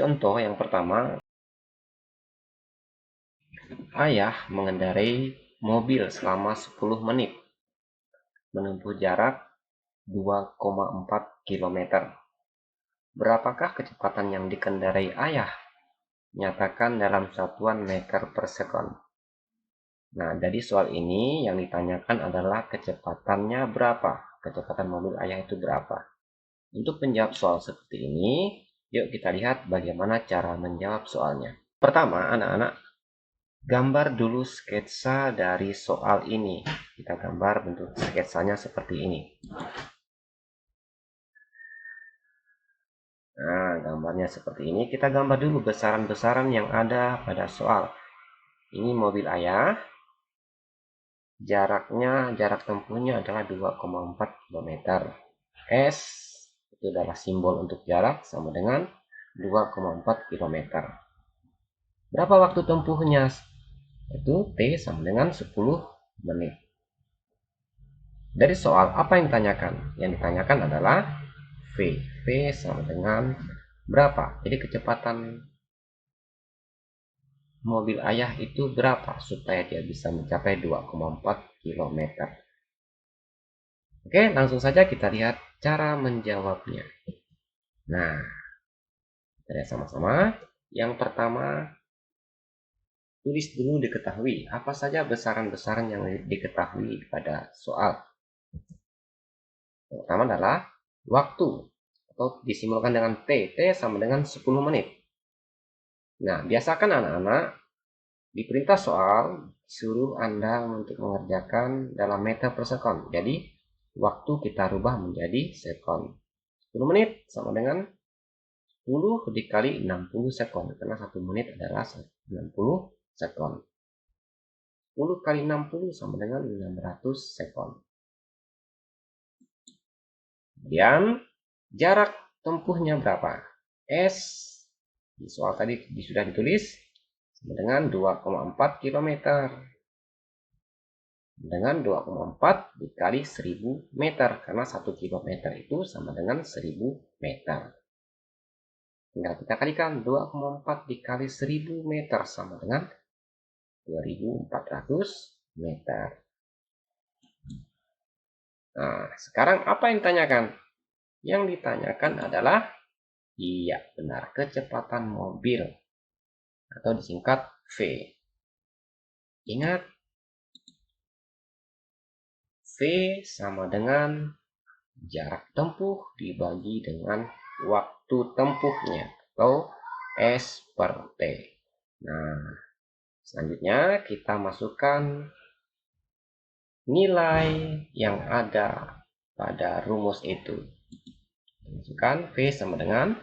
Contoh yang pertama, ayah mengendarai mobil selama 10 menit, menempuh jarak 2,4 km. Berapakah kecepatan yang dikendarai ayah? Nyatakan dalam satuan meter per sekon. Nah, dari soal ini yang ditanyakan adalah kecepatannya berapa? Kecepatan mobil ayah itu berapa? Untuk menjawab soal seperti ini, yuk kita lihat bagaimana cara menjawab soalnya. Pertama, anak-anak, gambar dulu sketsa dari soal ini. Kita gambar bentuk sketsanya seperti ini. Nah, gambarnya seperti ini. Kita gambar dulu besaran-besaran yang ada pada soal. Ini mobil ayah. Jarak tempuhnya adalah 2,4 km. S itu adalah simbol untuk jarak sama dengan 2,4 km. Berapa waktu tempuhnya? Itu T sama dengan 10 menit. Dari soal apa yang ditanyakan? Yang ditanyakan adalah V. V sama dengan berapa? Jadi kecepatan mobil ayah itu berapa supaya dia bisa mencapai 2,4 km. Oke, langsung saja kita lihat cara menjawabnya. Nah, kita lihat sama-sama. Yang pertama, tulis dulu diketahui. Apa saja besaran-besaran yang diketahui pada soal. Yang pertama adalah waktu, atau disimbolkan dengan T. T sama dengan 10 menit. Nah, biasakan anak-anak di perintah soal suruh Anda untuk mengerjakan dalam meter per sekon. Jadi, waktu kita rubah menjadi sekon. 10 menit sama dengan 10 dikali 60 sekon. Karena 1 menit adalah 60 sekon. 10 kali 60 sama dengan 600 sekon. Kemudian, jarak tempuhnya berapa? S, di soal tadi sudah ditulis, sama dengan 2,4 km. Dengan 2,4 dikali 1000 meter. Karena 1 km itu sama dengan 1000 meter. Tinggal kita kalikan 2,4 dikali 1000 meter sama dengan 2400 meter. Nah, sekarang apa yang ditanyakan? Yang ditanyakan adalah, iya benar, kecepatan mobil atau disingkat V. Ingat, V sama dengan jarak tempuh dibagi dengan waktu tempuhnya atau S per T. Nah, selanjutnya kita masukkan nilai yang ada pada rumus itu. Masukkan V sama dengan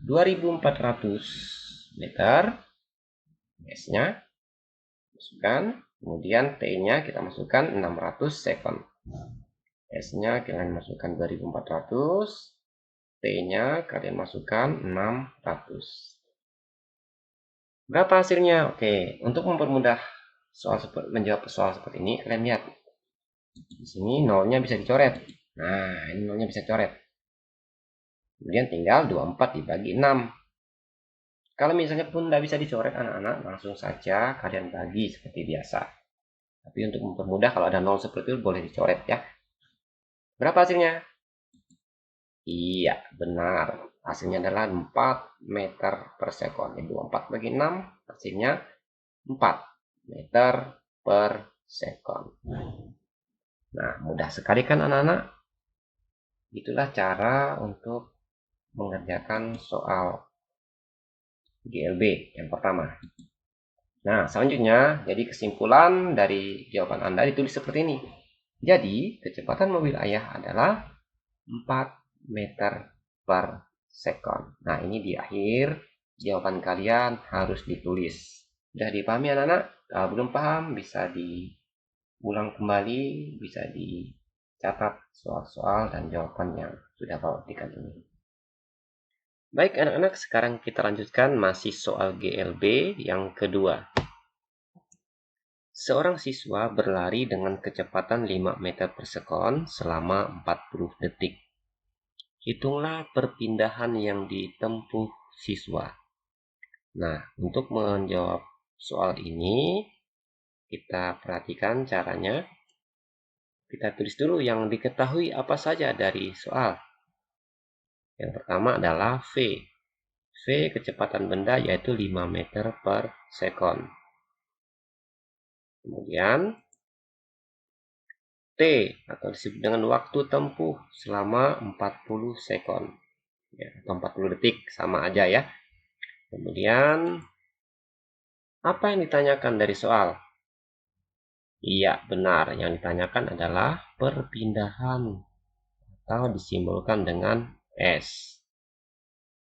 2400 meter. S-nya masukkan. Kemudian T-nya kita masukkan 600 sekon. S-nya kalian masukkan 2400. T-nya kalian masukkan 600. Berapa hasilnya? Oke, untuk mempermudah menjawab soal seperti ini, kalian lihat. Di sini nolnya bisa dicoret. Nah, ini nolnya bisa coret. Kemudian tinggal 24 dibagi 6. Kalau misalnya pun tidak bisa dicoret anak-anak, langsung saja kalian bagi seperti biasa. Tapi untuk mempermudah, kalau ada nol seperti itu boleh dicoret ya. Berapa hasilnya? Iya, benar. Hasilnya adalah 4 meter per sekon. 24 bagi 6, hasilnya 4 meter per sekon. Nah, mudah sekali kan anak-anak? Itulah cara untuk mengerjakan soal GLB yang pertama. Nah, selanjutnya, jadi kesimpulan dari jawaban Anda ditulis seperti ini. Jadi, kecepatan mobil ayah adalah 4 meter per sekon. Nah, ini di akhir jawaban kalian harus ditulis. Sudah dipahami anak-anak? Kalau belum paham, bisa diulang kembali, bisa dicatat soal-soal dan jawaban yang sudah Bapak berikan ini. Baik anak-anak, sekarang kita lanjutkan masih soal GLB yang kedua. Seorang siswa berlari dengan kecepatan 5 meter per sekon selama 40 detik. Hitunglah perpindahan yang ditempuh siswa. Nah, untuk menjawab soal ini, kita perhatikan caranya. Kita tulis dulu yang diketahui apa saja dari soal. Yang pertama adalah V. V kecepatan benda yaitu 5 meter per sekon. Kemudian T atau disebut dengan waktu tempuh selama 40 sekon. Ya, atau 40 detik, sama aja ya. Kemudian, apa yang ditanyakan dari soal? Iya, benar. Yang ditanyakan adalah perpindahan atau disimbolkan dengan S.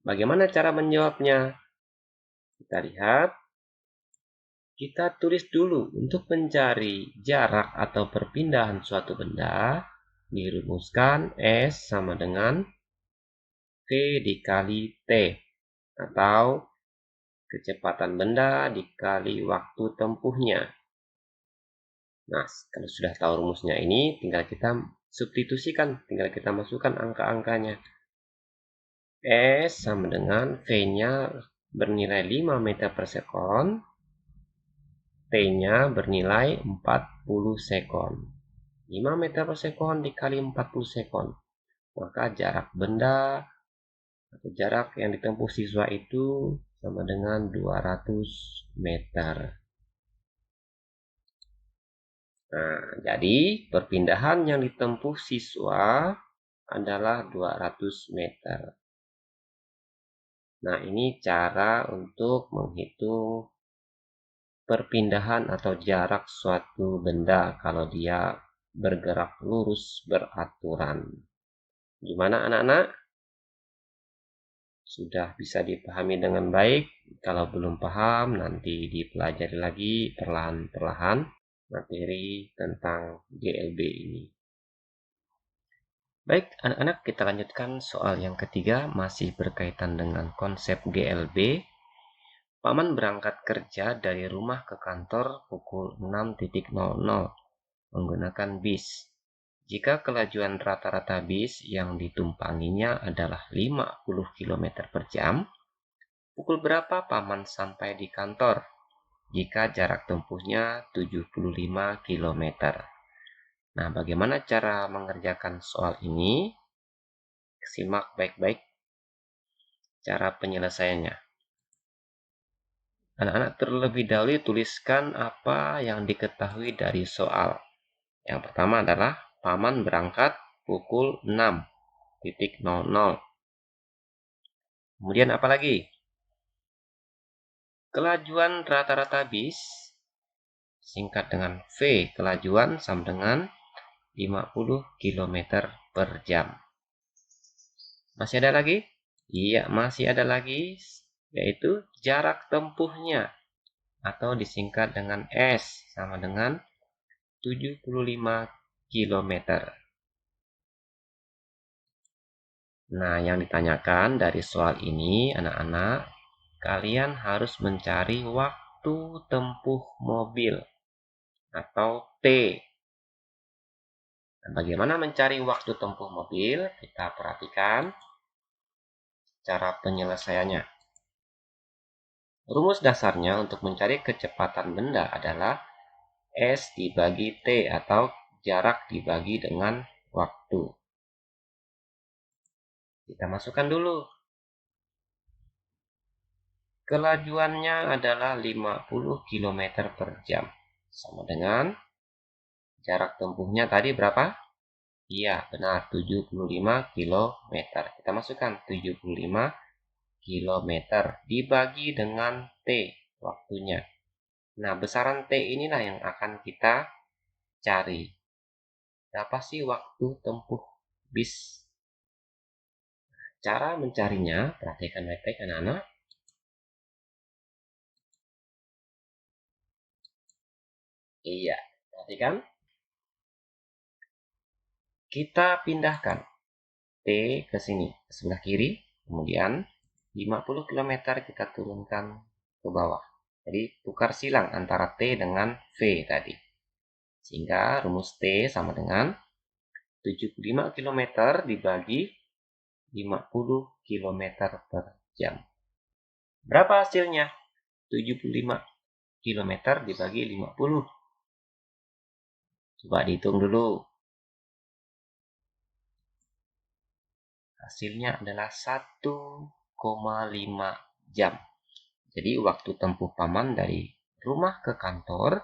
Bagaimana cara menjawabnya? Kita lihat. Kita tulis dulu untuk mencari jarak atau perpindahan suatu benda, dirumuskan S sama dengan V dikali T, atau kecepatan benda dikali waktu tempuhnya. Nah, kalau sudah tahu rumusnya ini, tinggal kita substitusikan, tinggal kita masukkan angka-angkanya. S sama dengan V-nya bernilai 5 meter per sekon, T-nya bernilai 40 sekon. 5 meter per sekon dikali 40 sekon. Maka jarak benda atau jarak yang ditempuh siswa itu sama dengan 200 meter. Nah, jadi perpindahan yang ditempuh siswa adalah 200 meter. Nah, ini cara untuk menghitung perpindahan atau jarak suatu benda kalau dia bergerak lurus beraturan. Gimana anak-anak? Sudah bisa dipahami dengan baik? Kalau belum paham, nanti dipelajari lagi perlahan-perlahan materi tentang GLB ini. Baik, anak-anak, kita lanjutkan soal yang ketiga, masih berkaitan dengan konsep GLB. Paman berangkat kerja dari rumah ke kantor pukul 6.00 menggunakan bis. Jika kelajuan rata-rata bis yang ditumpanginya adalah 50 km per jam, pukul berapa Paman sampai di kantor jika jarak tempuhnya 75 km? Nah, bagaimana cara mengerjakan soal ini? Simak baik-baik cara penyelesaiannya. Anak-anak terlebih dahulu tuliskan apa yang diketahui dari soal. Yang pertama adalah Paman berangkat pukul 6.00. Kemudian apa lagi? Kelajuan rata-rata bis singkat dengan V, kelajuan sama dengan 50 km per jam. Masih ada lagi? Iya, masih ada lagi, yaitu jarak tempuhnya atau disingkat dengan S sama dengan 75 km. Nah, yang ditanyakan dari soal ini, anak-anak, kalian harus mencari waktu tempuh mobil atau T. Nah, bagaimana mencari waktu tempuh mobil? Kita perhatikan cara penyelesaiannya. Rumus dasarnya untuk mencari kecepatan benda adalah S dibagi T atau jarak dibagi dengan waktu. Kita masukkan dulu. Kelajuannya adalah 50 km per jam. Sama dengan jarak tempuhnya tadi berapa? Iya, benar, 75 km. Kita masukkan 75 km dibagi dengan T, waktunya. Nah, besaran T inilah yang akan kita cari. Berapa sih waktu tempuh bis? Cara mencarinya, perhatikan baik-baik anak-anak. Iya, perhatikan. Kita pindahkan T ke sini, ke sebelah kiri. Kemudian 50 km kita turunkan ke bawah. Jadi tukar silang antara T dengan V tadi. Sehingga rumus T sama dengan 75 km dibagi 50 km per jam. Berapa hasilnya? 75 km dibagi 50. Coba dihitung dulu. Hasilnya adalah 1,5 jam. Jadi waktu tempuh Paman dari rumah ke kantor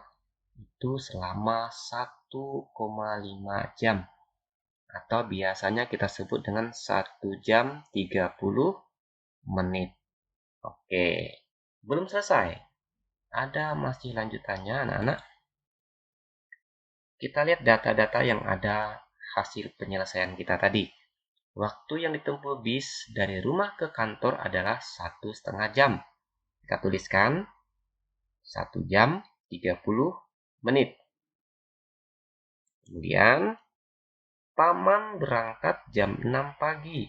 itu selama 1,5 jam. Atau biasanya kita sebut dengan 1 jam 30 menit. Oke, belum selesai. Ada masih lanjutannya anak-anak. Kita lihat data-data yang ada hasil penyelesaian kita tadi. Waktu yang ditempuh bis dari rumah ke kantor adalah 1,5 jam. Kita tuliskan 1 jam 30 menit. Kemudian, Paman berangkat jam 6 pagi.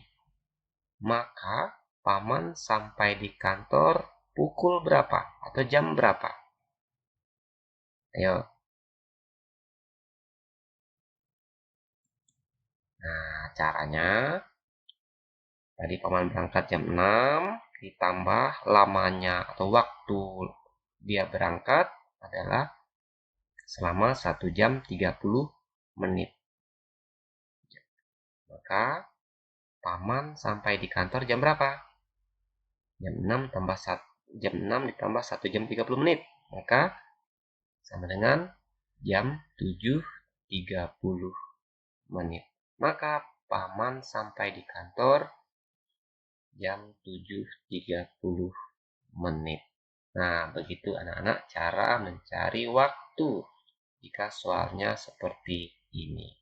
Maka, Paman sampai di kantor pukul berapa? Atau jam berapa? Ayo. Nah, caranya, tadi Paman berangkat jam 6, ditambah lamanya atau waktu dia berangkat adalah selama 1 jam 30 menit. Maka Paman sampai di kantor jam berapa? Jam 6 tambah 1, jam 6 ditambah 1 jam 30 menit. Maka sama dengan jam 7.30 menit. Maka Paman sampai di kantor jam 7.30 menit. Nah, begitu anak-anak cara mencari waktu jika soalnya seperti ini.